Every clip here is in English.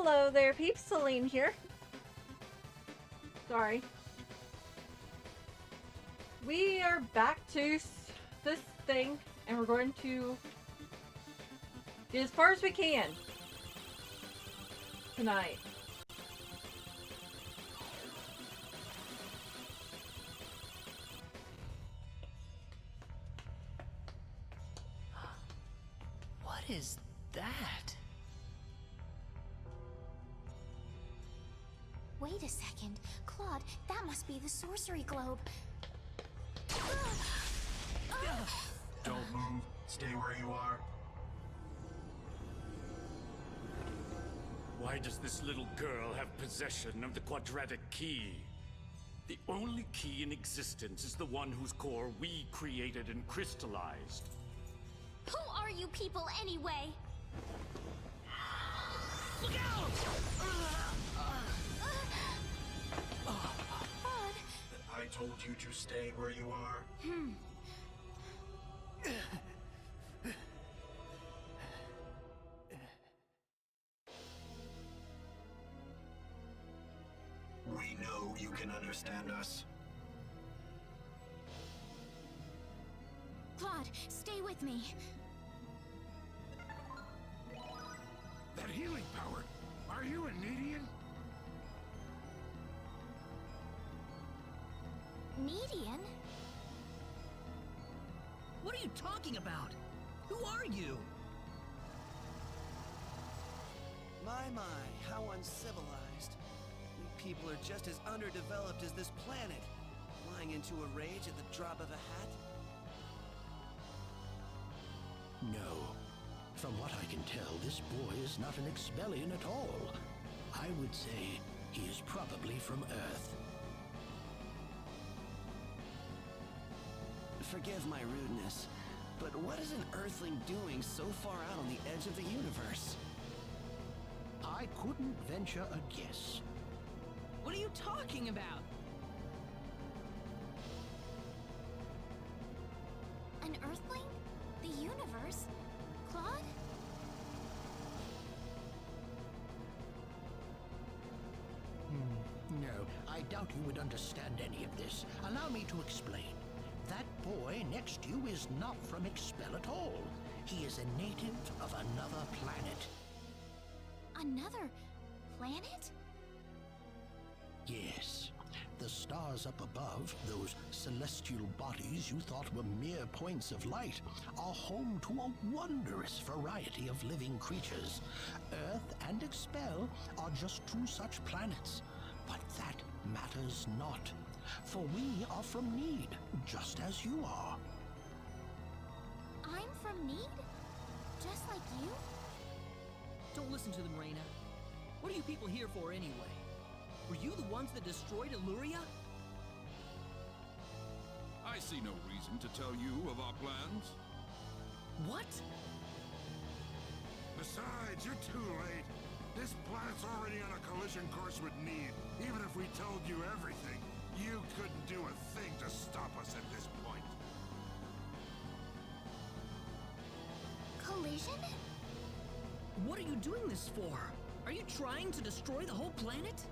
Hello there, peeps. Celine here. Sorry. We are back to this thing, and we're going to get as far as we can tonight. What is that? Wait a second. Claude, that must be the sorcery globe. Don't move. Stay where you are. Why does this little girl have possession of the quadratic key? The only key in existence is the one whose core we created and crystallized. Who are you people anyway? Look out! Claude. I told you to stay where you are. We know you can understand us. Claude, stay with me. That healing power. Are you a Nedian? Nedian? What are you talking about? Who are you? My, how uncivilized. You people are just as underdeveloped as this planet. Flying into a rage at the drop of a hat? No. From what I can tell, this boy is not an Expellion at all. I would say he is probably from Earth. Forgive my rudeness, but what is an Earthling doing so far out on the edge of the universe? I couldn't venture a guess. What are you talking about? An Earthling? The universe? Claude? No, I doubt you would understand any of this. Allow me to explain. That boy next to you is not from Expel at all. He is a native of another planet. Another planet? Yes. The stars up above, those celestial bodies you thought were mere points of light, are home to a wondrous variety of living creatures. Earth and Expel are just two such planets. But that matters not, for we are from Need, just as you are. I'm from Need? Just like you? Don't listen to them, Reyna. What are you people here for anyway? Were you the ones that destroyed Illuria? I see no reason to tell you of our plans. What? Besides, you're too late. This planet's already on a collision course with Need. Even if we told you everything, you couldn't do a thing to stop us at this point. Collision? What are you doing this for? Are you trying to destroy the whole planet?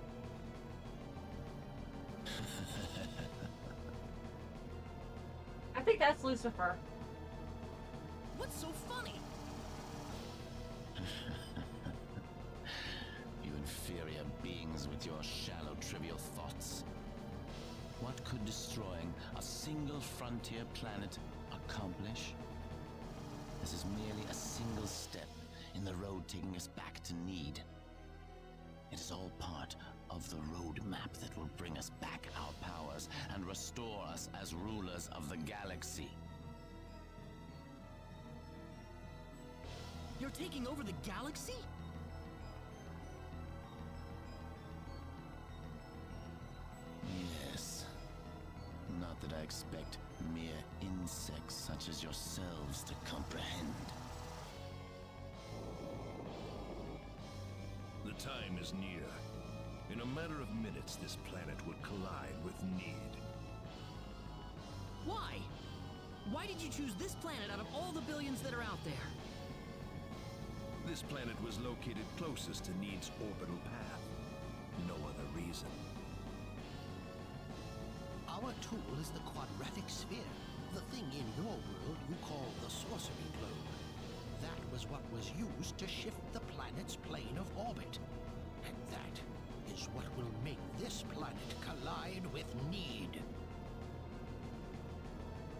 I think that's Lucifer. What's so funny? You inferior beings with your shallow, trivial thoughts. What could destroying a single frontier planet accomplish? This is merely a single step in the road taking us back to Need. It is all part of the roadmap that will bring us back our powers and restore us as rulers of the galaxy. You're taking over the galaxy? Yes. Not that I expect mere insects such as yourselves to comprehend. The time is near. In a matter of minutes, this planet would collide with Need. Why? Why did you choose this planet out of all the billions that are out there? This planet was located closest to Need's orbital path. No other reason. Our tool is the quadratic sphere, the thing in your world you call the sorcery globe. That was what was used to shift the planet's plane of orbit. And that is what will make this planet collide with Need.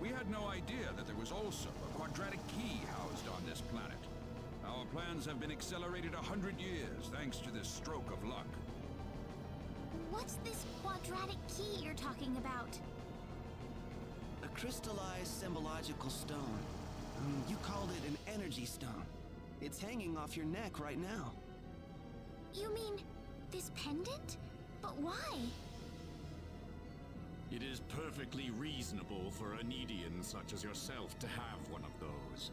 We had no idea that there was also a quadratic key housed on this planet. Our plans have been accelerated 100 years thanks to this stroke of luck. What's this quadratic key you're talking about? A crystallized symbological stone. You called it an energy stone. It's hanging off your neck right now. You mean this pendant? But why? It is perfectly reasonable for a Needian such as yourself to have one of those.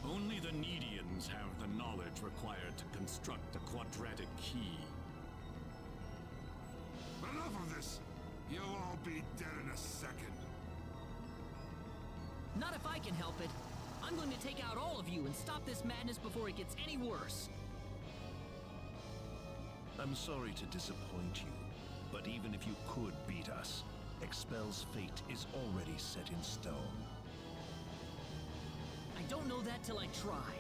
Only the Needians have the knowledge required to construct a quadratic key. Enough of this! You'll all be dead in a second. Not if I can help it. I'm going to take out all of you and stop this madness before it gets any worse. I'm sorry to disappoint you, but even if you could beat us, Expel's fate is already set in stone. I don't know that till I try.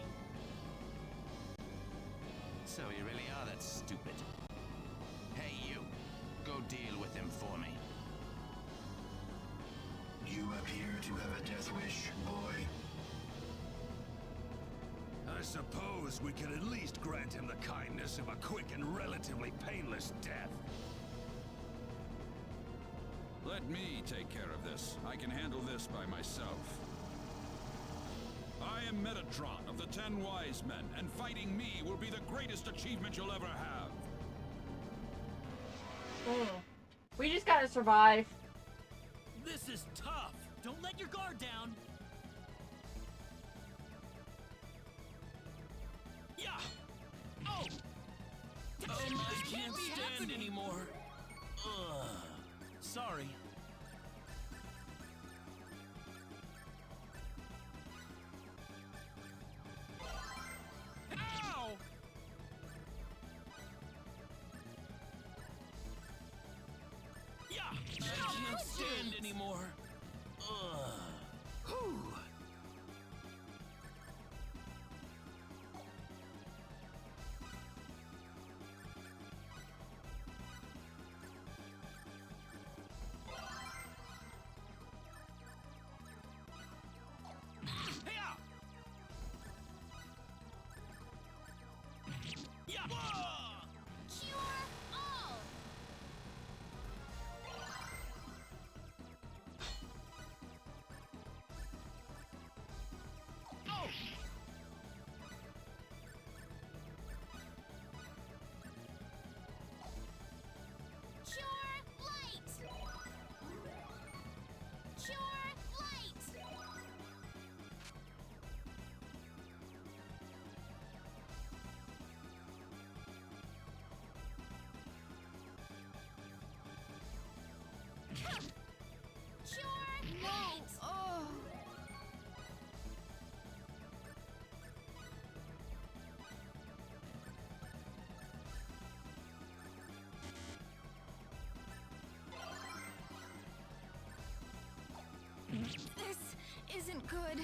So you really are that stupid. Hey, you. Go deal with him for me. You appear to have a death wish, boy. I suppose we can at least grant him the kindness of a quick and relatively painless death. Let me take care of this. I can handle this by myself. I am Metatron of the 10 Wise Men, and fighting me will be the greatest achievement you'll ever have. We just gotta survive. This is tough. Don't let your guard down. Yeah. Oh. I can't stand anymore. Ugh. Sorry. Ow! Yeah. I can't stand anymore. Ugh. Whew. This isn't good.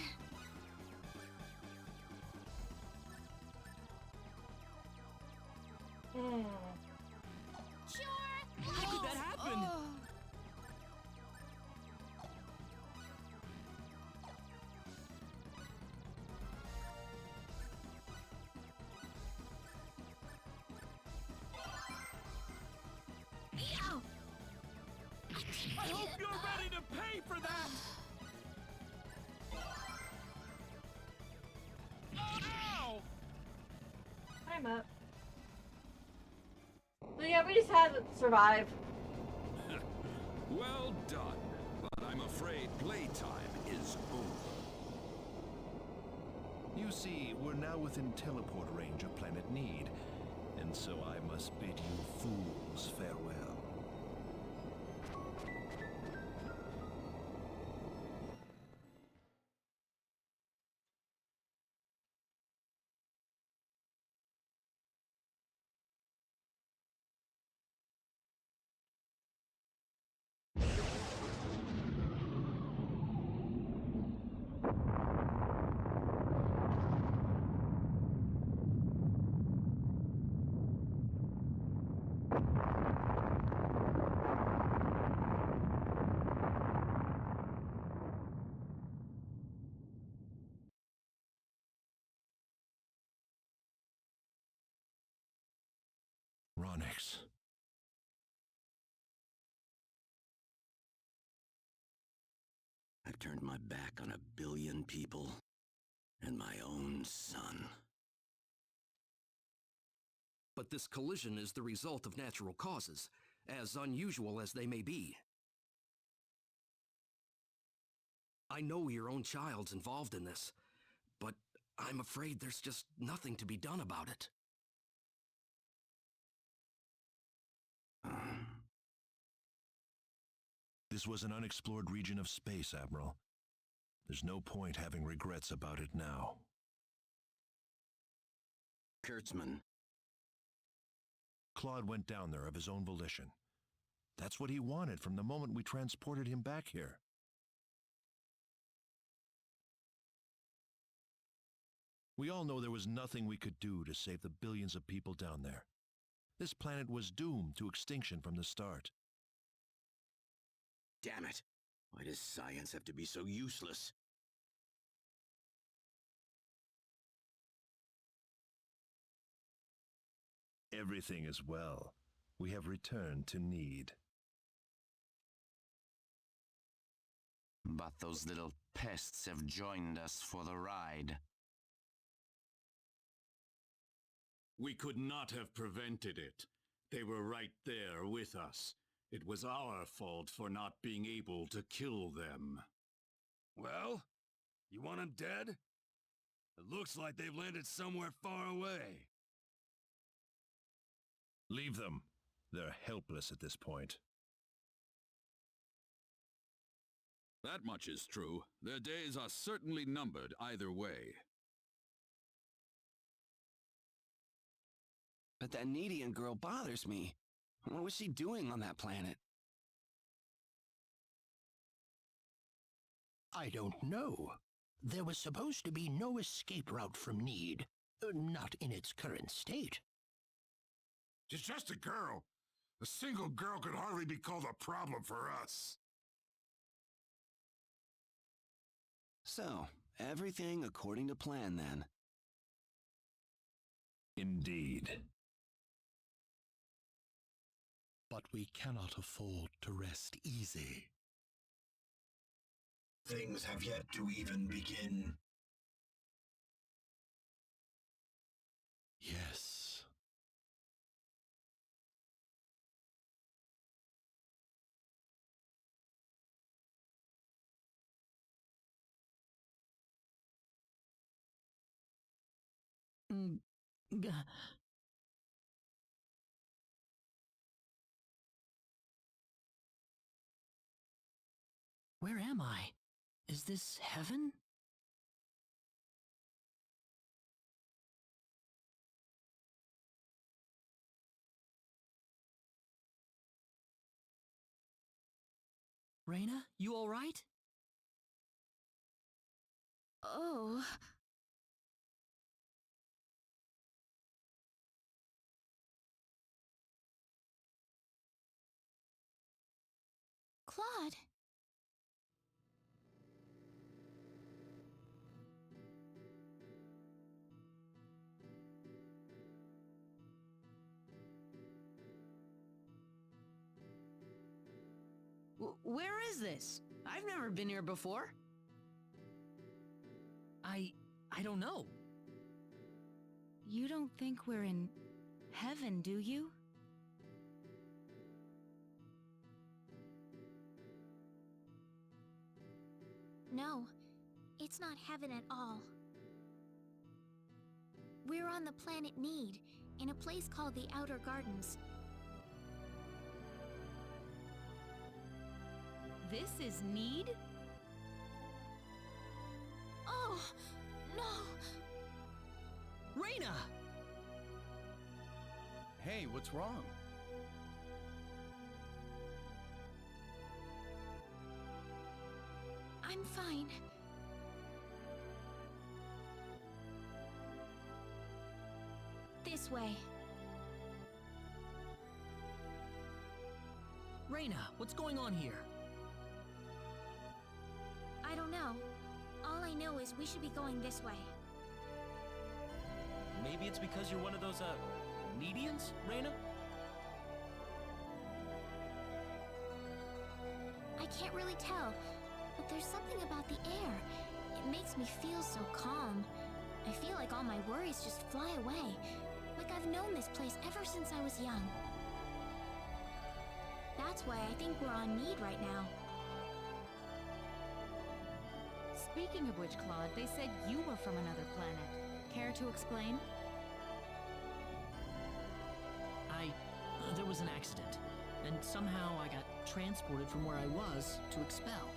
How could that happen? I hope you're ready to pay for that! Ow! I'm up. So yeah, we just had to survive. Well done, but I'm afraid playtime is over. You see, we're now within teleport range of Planet Need, and so I must bid you fools farewell. Onyx. I've turned my back on 1 billion people and my own son. But this collision is the result of natural causes, as unusual as they may be. I know your own child's involved in this, but I'm afraid there's just nothing to be done about it. This was an unexplored region of space, Admiral. There's no point having regrets about it now. Kurtzman. Claude went down there of his own volition. That's what he wanted from the moment we transported him back here. We all know there was nothing we could do to save the billions of people down there. This planet was doomed to extinction from the start. Damn it! Why does science have to be so useless? Everything is well. We have returned to Need. But those little pests have joined us for the ride. We could not have prevented it. They were right there with us. It was our fault for not being able to kill them. Well, you want them dead? It looks like they've landed somewhere far away. Leave them. They're helpless at this point. That much is true. Their days are certainly numbered either way. But that Needian girl bothers me. What was she doing on that planet? I don't know. There was supposed to be no escape route from Need. Not in its current state. She's just a girl. A single girl could hardly be called a problem for us. So, everything according to plan then. Indeed. But we cannot afford to rest easy. Things have yet to even begin. Yes. Where am I? Is this heaven? Reyna, you all right? Oh. Claude. Where is this? I've never been here before. I don't know. You don't think we're in heaven, do you? No, it's not heaven at all. We're on the planet Need, in a place called the Outer Gardens. This is Need? Oh, no! Reyna! Hey, what's wrong? I'm fine. This way. Reyna, what's going on here? I don't know. All I know is we should be going this way. Maybe it's because you're one of those, Needians, Reyna? I can't really tell, but there's something about the air. It makes me feel so calm. I feel like all my worries just fly away, like I've known this place ever since I was young. That's why I think we're on Need right now. Speaking of which, Claude, they said you were from another planet. Care to explain? There was an accident, and somehow I got transported from where I was to Expel.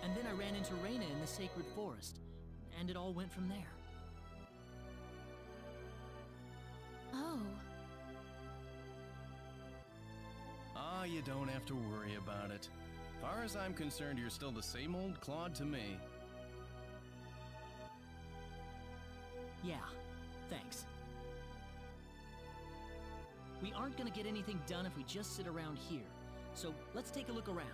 And then I ran into Reyna in the Sacred Forest, and it all went from there. Oh. Ah, you don't have to worry about it. Far as I'm concerned, you're still the same old Claude to me. Yeah, thanks. We aren't gonna get anything done if we just sit around here, so let's take a look around.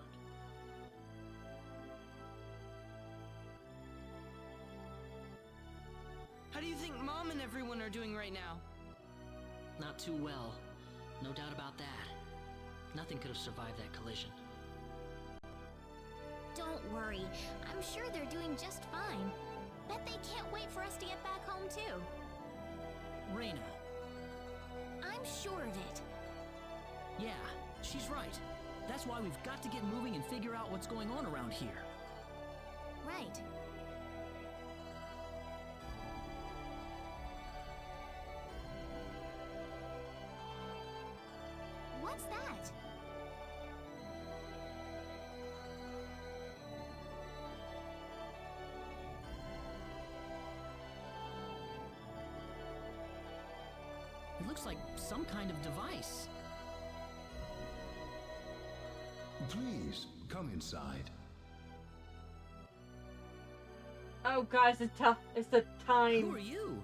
How do you think Mom and everyone are doing right now? Not too well. No doubt about that. Nothing could have survived that collision. Don't worry. I'm sure they're doing just fine. Bet they can't wait for us to get back home, too. Reyna. I'm sure of it. Yeah, she's right. That's why we've got to get moving and figure out what's going on around here. Right. What's that? It looks like some kind of device. Please, come inside. Oh, guys, it's the time. Who are you?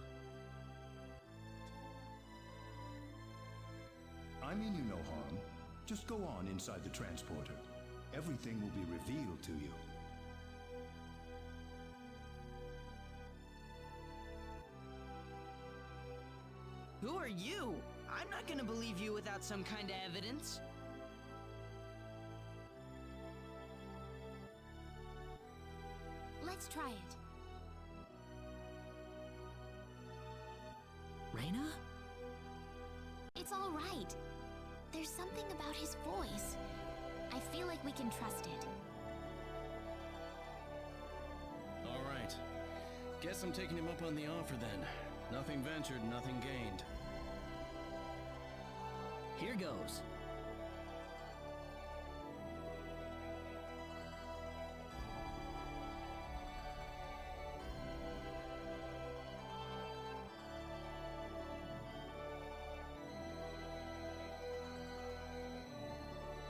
I mean you no harm. Just go on inside the transporter. Everything will be revealed to you. Who are you? I'm not gonna believe you without some kind of evidence. Let's try it. Reyna? It's all right. There's something about his voice. I feel like we can trust it. All right. Guess I'm taking him up on the offer then. Nothing ventured, nothing gained. Here goes.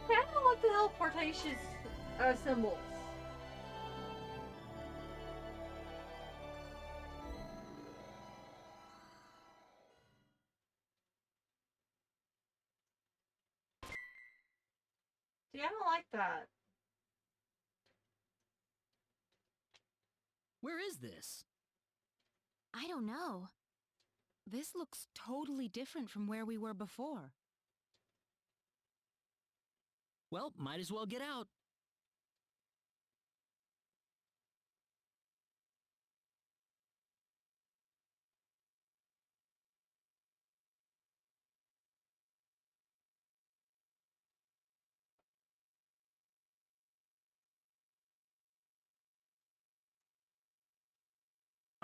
I don't know what the teleportation symbols. See, I don't like that. Where is this? I don't know. This looks totally different from where we were before. Well, might as well get out.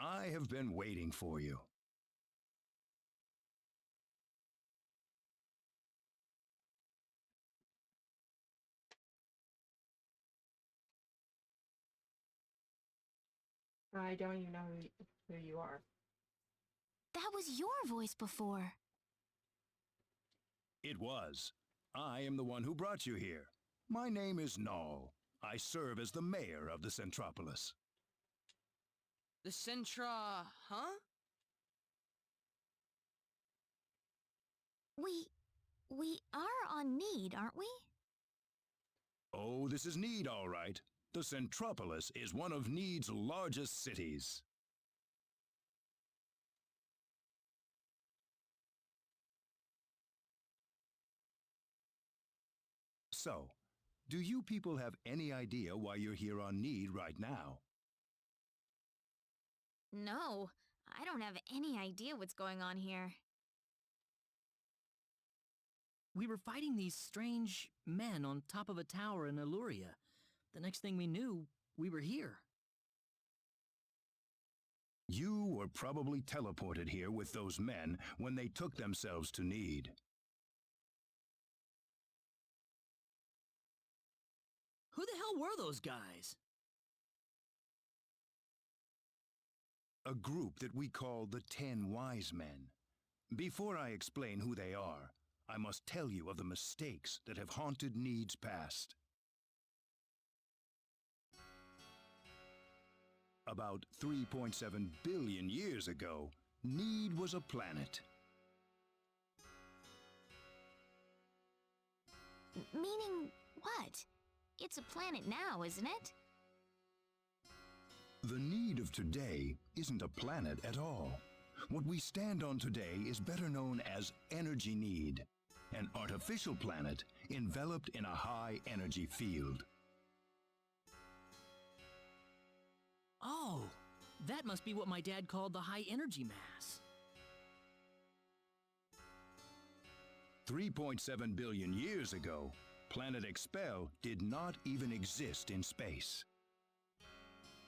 I have been waiting for you. I don't even know who you are. That was your voice before. It was. I am the one who brought you here. My name is Null. I serve as the mayor of the Centropolis. The Centra... huh? We are on Need, aren't we? Oh, this is Need, all right. The Centropolis is one of Need's largest cities. So, Do you people have any idea why you're here on Need right now? No, I don't have any idea what's going on here. We were fighting these strange men on top of a tower in Illuria. The next thing we knew, we were here. You were probably teleported here with those men when they took themselves to Need. Who the hell were those guys? A group that we call the 10 Wise Men. Before I explain who they are, I must tell you of the mistakes that have haunted Need's past. About 3.7 billion years ago, Need was a planet. Meaning what? It's a planet now, isn't it? The Need of today isn't a planet at all. What we stand on today is better known as Energy Need, an artificial planet enveloped in a high-energy field. Oh, that must be what my dad called the high energy mass. 3.7 billion years ago, Planet Expel did not even exist in space.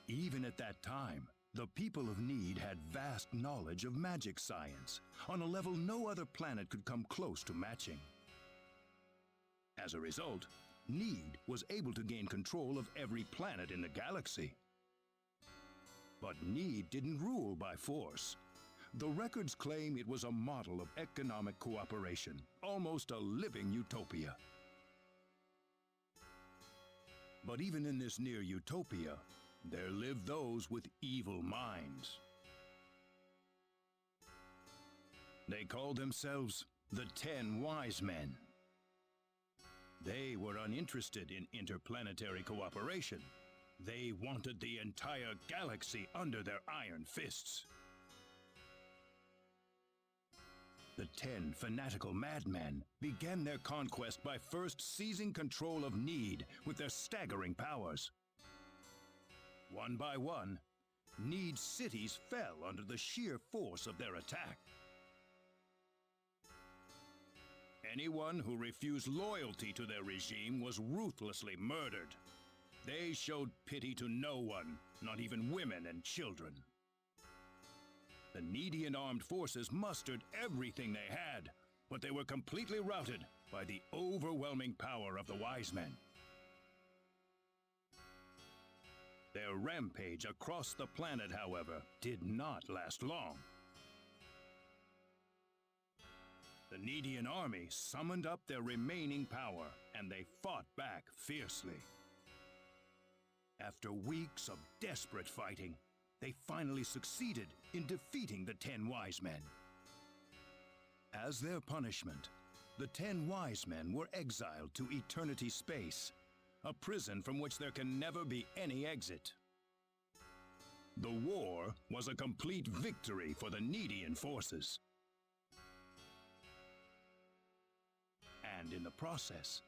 Even at that time, the people of Need had vast knowledge of magic science, on a level no other planet could come close to matching. As a result, Need was able to gain control of every planet in the galaxy. But Need didn't rule by force. The records claim it was a model of economic cooperation, almost a living utopia. But even in this near utopia, there lived those with evil minds. They called themselves the 10 Wise Men. They were uninterested in interplanetary cooperation. They wanted the entire galaxy under their iron fists. The 10 fanatical madmen began their conquest by first seizing control of Need with their staggering powers. One by one, Need's cities fell under the sheer force of their attack. Anyone who refused loyalty to their regime was ruthlessly murdered. They showed pity to no one, not even women and children. The Needian armed forces mustered everything they had, but they were completely routed by the overwhelming power of the Wise Men. Their rampage across the planet, however, did not last long. The Needian army summoned up their remaining power, and they fought back fiercely. After weeks of desperate fighting, they finally succeeded in defeating the 10 Wise Men. As their punishment, the 10 Wise Men were exiled to Eternity Space, a prison from which there can never be any exit. The war was a complete victory for the Needian forces. And in the process,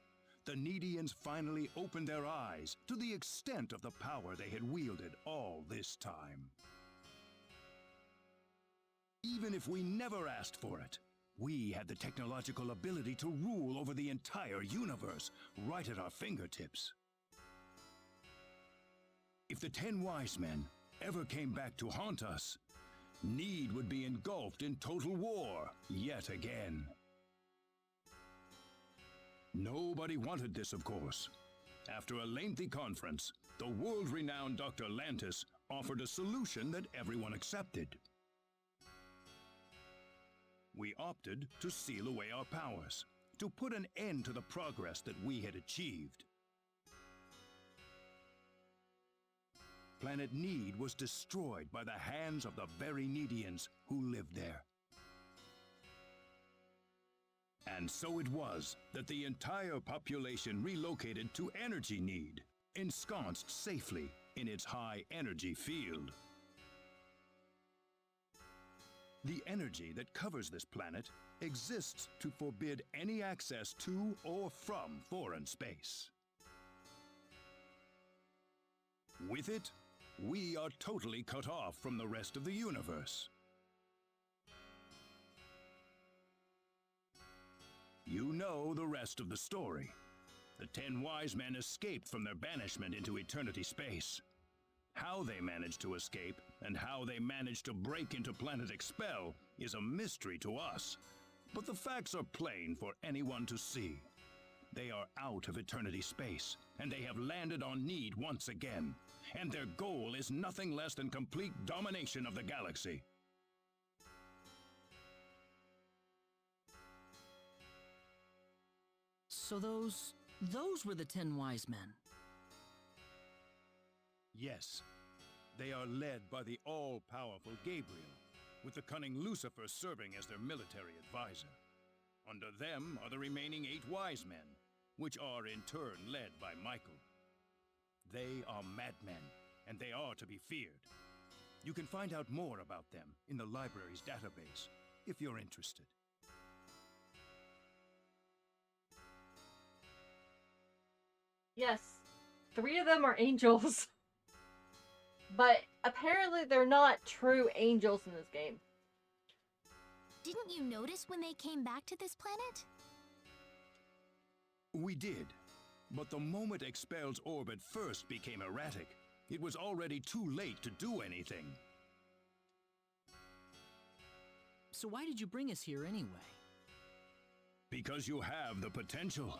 the Needians finally opened their eyes to the extent of the power they had wielded all this time. Even if we never asked for it, we had the technological ability to rule over the entire universe right at our fingertips. If the 10 Wise Men ever came back to haunt us, Need would be engulfed in total war yet again. Nobody wanted this, of course. After a lengthy conference, the world-renowned Dr. Lantis offered a solution that everyone accepted. We opted to seal away our powers, to put an end to the progress that we had achieved. Planet Need was destroyed by the hands of the very Needians who lived there. And so it was that the entire population relocated to Energy Need, ensconced safely in its high-energy field. The energy that covers this planet exists to forbid any access to or from foreign space. With it, we are totally cut off from the rest of the universe. You know the rest of the story. The 10 wise men escaped from their banishment into eternity space. How they managed to escape, and how they managed to break into Planet Expel, is a mystery to us. But the facts are plain for anyone to see. They are out of eternity space, and they have landed on Need once again. And their goal is nothing less than complete domination of the galaxy. So those were the 10 wise men. Yes, they are led by the all-powerful Gabriel, with the cunning Lucifer serving as their military advisor. Under them are the remaining 8 wise men, which are in turn led by Michael. They are madmen, and they are to be feared. You can find out more about them in the library's database, if you're interested. Yes, 3 of them are angels. But apparently they're not true angels in this game. Didn't you notice when they came back to this planet? We did. But the moment Expel's orbit first became erratic, it was already too late to do anything. So why did you bring us here anyway? Because you have the potential.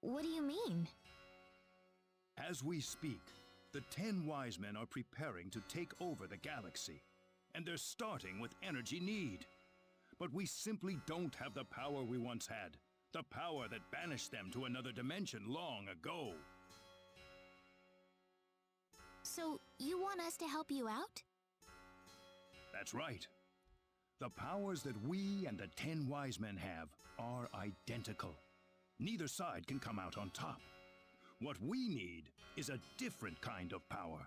What do you mean? As we speak, the 10 wise men are preparing to take over the galaxy, and they're starting with Energy Need. But we simply don't have the power we once had, the power that banished them to another dimension long ago. So, you want us to help you out? That's right. The powers that we and the 10 wise men have are identical. Neither side can come out on top. What we need is a different kind of power.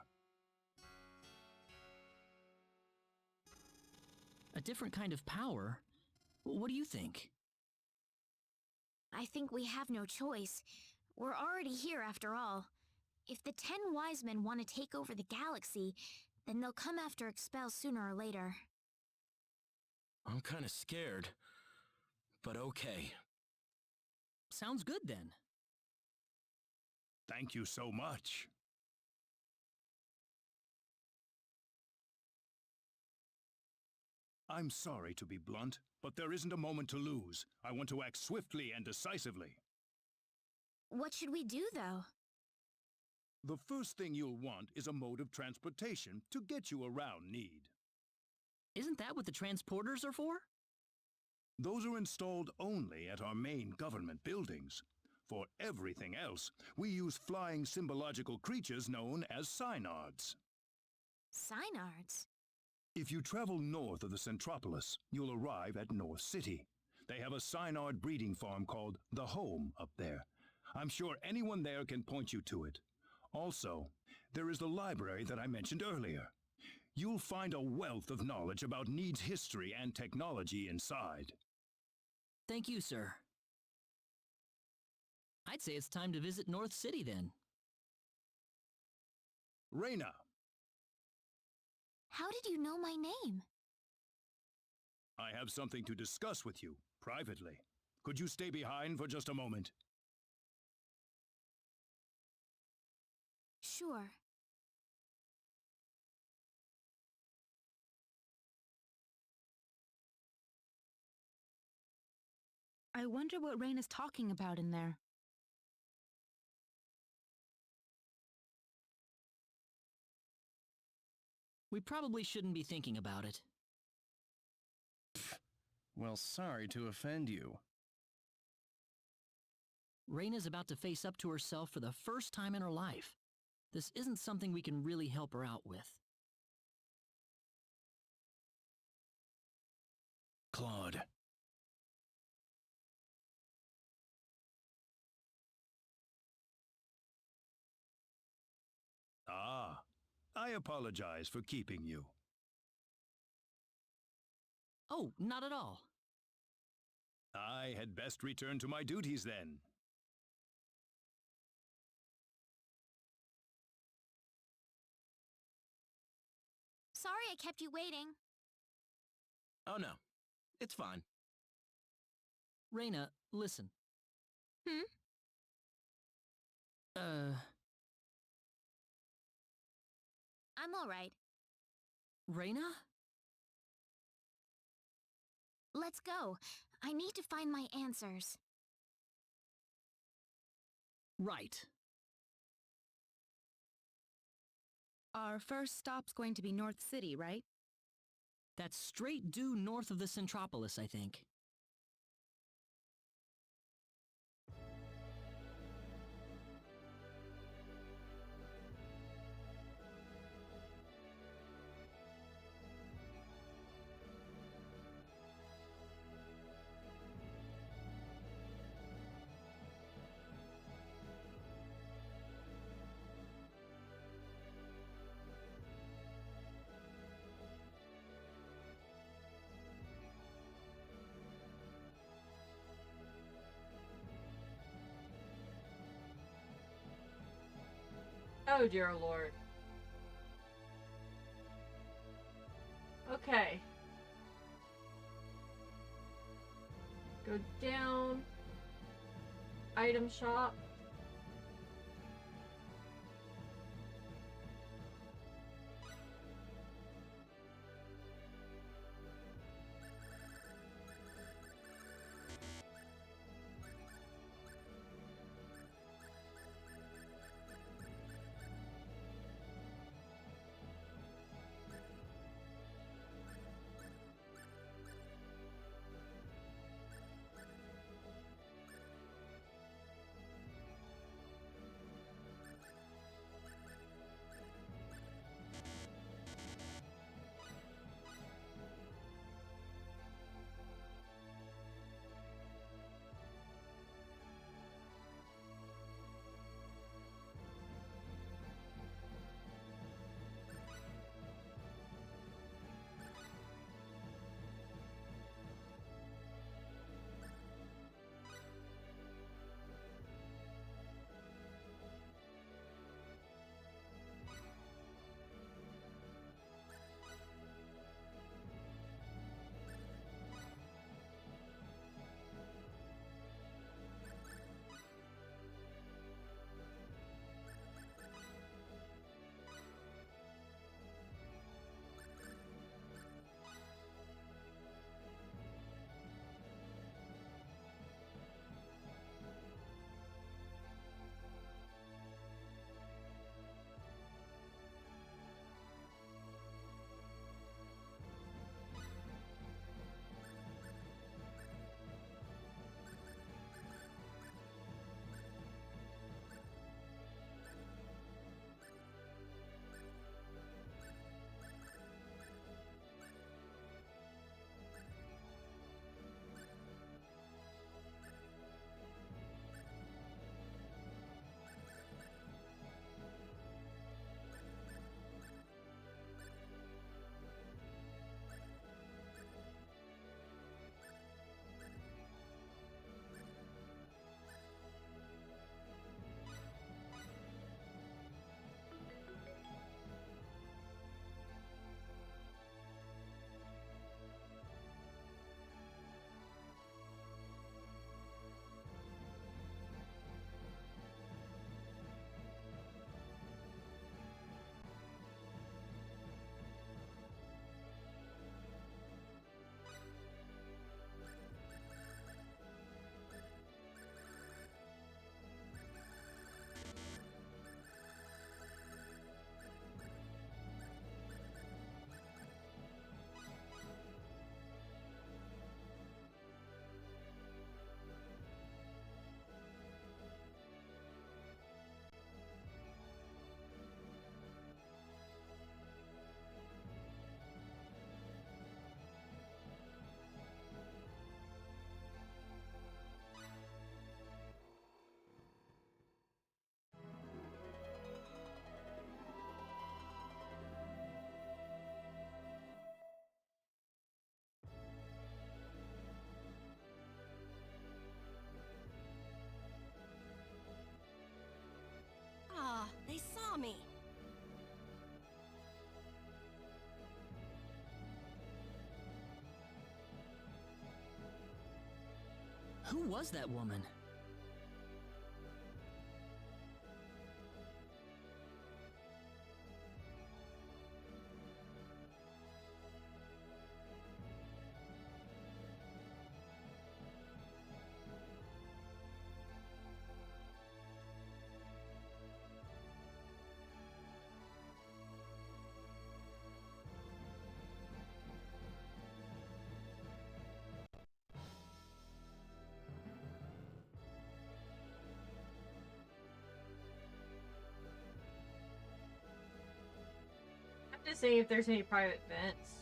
A different kind of power? What do you think? I think we have no choice. We're already here after all. If the 10 wise men want to take over the galaxy, then they'll come after Expel sooner or later. I'm kinda scared, but okay. Sounds good then. Thank you so much. I'm sorry to be blunt, but there isn't a moment to lose. I want to act swiftly and decisively. What should we do, though? The first thing you'll want is a mode of transportation to get you around Need. Isn't that what the transporters are for? Those are installed only at our main government buildings. For everything else, we use flying symbological creatures known as Synards. Synards? If you travel north of the Centropolis, you'll arrive at North City. They have a Synard breeding farm called The Home up there. I'm sure anyone there can point you to it. Also, there is the library that I mentioned earlier. You'll find a wealth of knowledge about Need's history and technology inside. Thank you, sir. I'd say it's time to visit North City then. Reyna! How did you know my name? I have something to discuss with you, privately. Could you stay behind for just a moment? Sure. I wonder what Rain is talking about in there. We probably shouldn't be thinking about it. Well, sorry to offend you. Reyna's about to face up to herself for the first time in her life. This isn't something we can really help her out with. Claude. Ah, I apologize for keeping you. Oh, not at all. I had best return to my duties then. Sorry I kept you waiting. Oh no, it's fine. Reina, listen. Hmm? I'm alright. Reina? Let's go. I need to find my answers. Right. Our first stop's going to be North City, right? That's straight due north of the Centropolis, I think. Oh dear lord. Okay. Go down. Item shop. Who was that woman? To see if there's any private vents.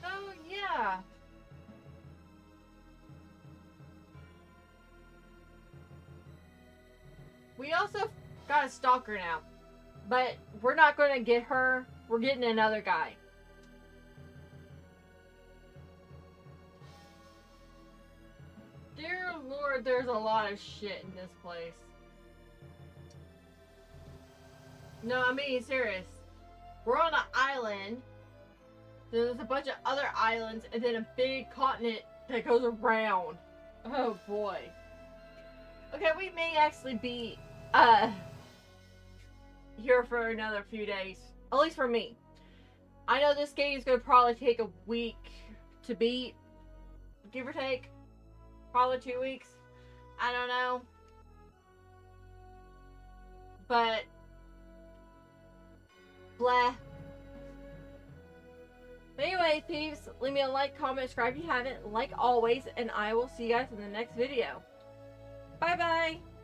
Oh, yeah. We also got a stalker now. But we're not going to get her. We're getting another guy. Dear Lord, there's a lot of shit in this place. No, I'm being serious. We're on an island. There's a bunch of other islands and then a big continent that goes around. Oh boy. Okay, we may actually be here for another few days. At least for me. I know this game is going to probably take a week to beat. Give or take. Probably 2 weeks. I don't know. But blah. But anyway, thieves, leave me a like, comment, subscribe if you haven't, like always, and I will see you guys in the next video. Bye bye!